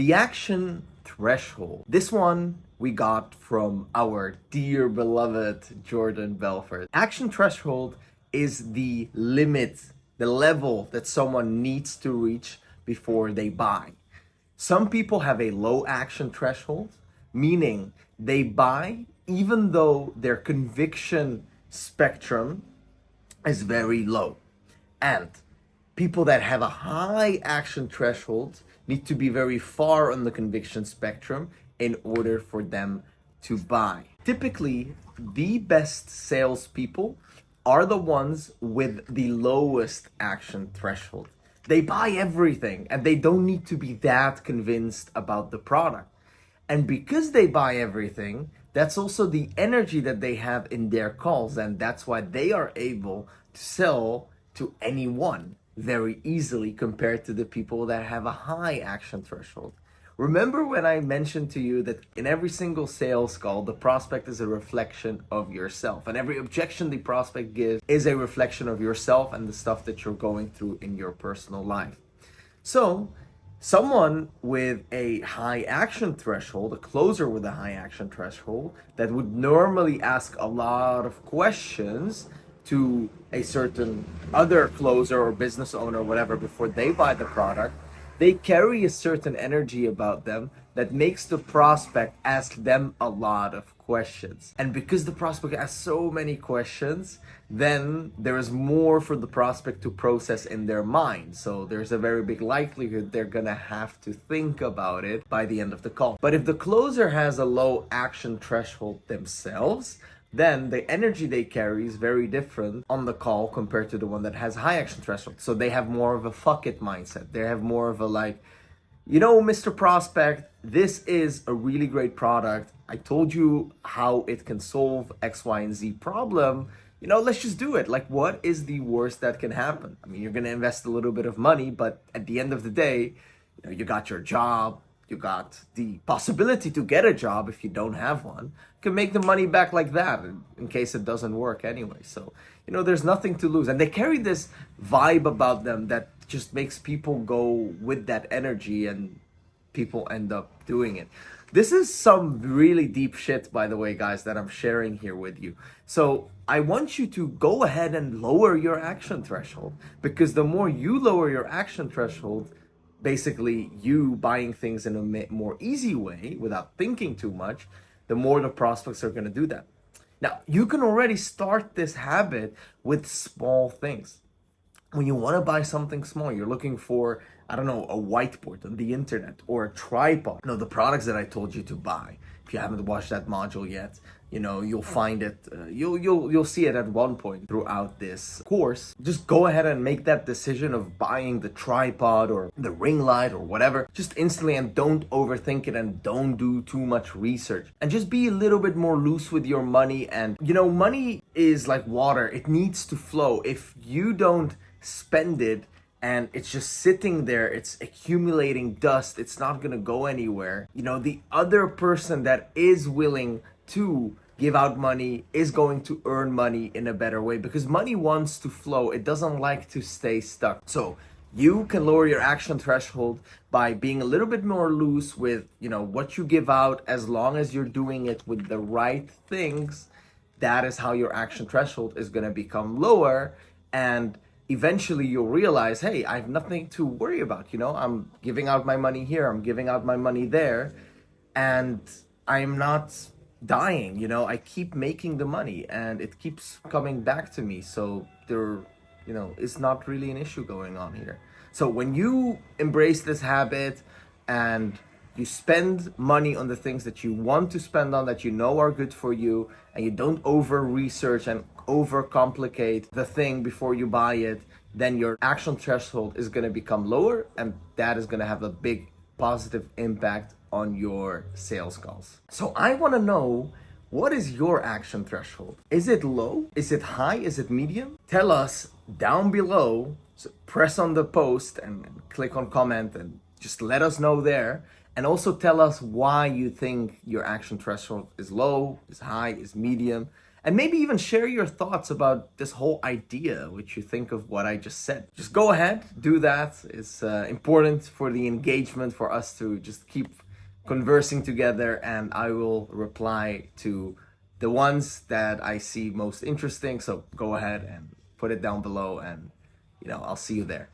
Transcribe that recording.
The action threshold. This one we got from our dear beloved Jordan Belfort. Action threshold is the limit, the level that someone needs to reach before they buy. Some people have a low action threshold, meaning they buy even though their conviction spectrum is very low. And people that have a high action threshold need to be very far on the conviction spectrum in order for them to buy. Typically, the best salespeople are the ones with the lowest action threshold. They buy everything and they don't need to be that convinced about the product. And because they buy everything, that's also the energy that they have in their calls. And that's why they are able to sell to anyone very easily compared to the people that have a high action threshold. Remember when I mentioned to you that in every single sales call, the prospect is a reflection of yourself, and every objection the prospect gives is a reflection of yourself and the stuff that you're going through in your personal life. So, someone with a high action threshold, a closer with a high action threshold, that would normally ask a lot of questions to a certain other closer or business owner or whatever before they buy the product, they carry a certain energy about them that makes the prospect ask them a lot of questions. And because the prospect asks so many questions, then there is more for the prospect to process in their mind. So there's a very big likelihood they're gonna have to think about it by the end of the call. But if the closer has a low action threshold themselves, then the energy they carry is very different on the call compared to the one that has high action threshold. So they have more of a fuck it mindset. They have more of a like, you know, Mr. Prospect, this is a really great product. I told you how it can solve X, Y, and Z problem. You know, let's just do it. Like, what is the worst that can happen? I mean, you're going to invest a little bit of money, but at the end of the day, you know, you got your job. You got the possibility to get a job if you don't have one. You can make the money back like that in case it doesn't work anyway. So, you know, there's nothing to lose. And they carry this vibe about them that just makes people go with that energy and people end up doing it. This is some really deep shit, by the way, guys, that I'm sharing here with you. So I want you to go ahead and lower your action threshold, because the more you lower your action threshold, basically you buying things in a more easy way without thinking too much, the more the prospects are going to do that. Now, you can already start this habit with small things. When you want to buy something small, you're looking for, I don't know, a whiteboard on the internet or a tripod. You know, the products that I told you to buy. If you haven't watched that module yet, you know, you'll find it, you'll see it at one point throughout this course. Just go ahead and make that decision of buying the tripod or the ring light or whatever, just instantly, and don't overthink it and don't do too much research. And just be a little bit more loose with your money. And, you know, money is like water. It needs to flow. If you don't spend it, and it's just sitting there, it's accumulating dust, it's not gonna go anywhere. You know, the other person that is willing to give out money is going to earn money in a better way, because money wants to flow. It doesn't like to stay stuck. So you can lower your action threshold by being a little bit more loose with, you know, what you give out, as long as you're doing it with the right things. That is how your action threshold is gonna become lower, and eventually you'll realize, hey, I have nothing to worry about. You know, I'm giving out my money here, I'm giving out my money there, and I'm not dying. You know, I keep making the money and it keeps coming back to me. So there, you know, it's not really an issue going on here. So when you embrace this habit and you spend money on the things that you want to spend on, that you know are good for you, and you don't over research and over complicate the thing before you buy it, then your action threshold is going to become lower, and that is going to have a big positive impact on your sales calls. So I want to know, what is your action threshold? Is it low? Is it high? Is it medium? Tell us down below. So press on the post and click on comment and just let us know there. And also tell us why you think your action threshold is low, is high, is medium. and maybe even share your thoughts about this whole idea, what you think of what I just said. Just go ahead, do that. It's important for the engagement, for us to just keep conversing together, and I will reply to the ones that I see most interesting. So go ahead and put it down below, and I'll see you there.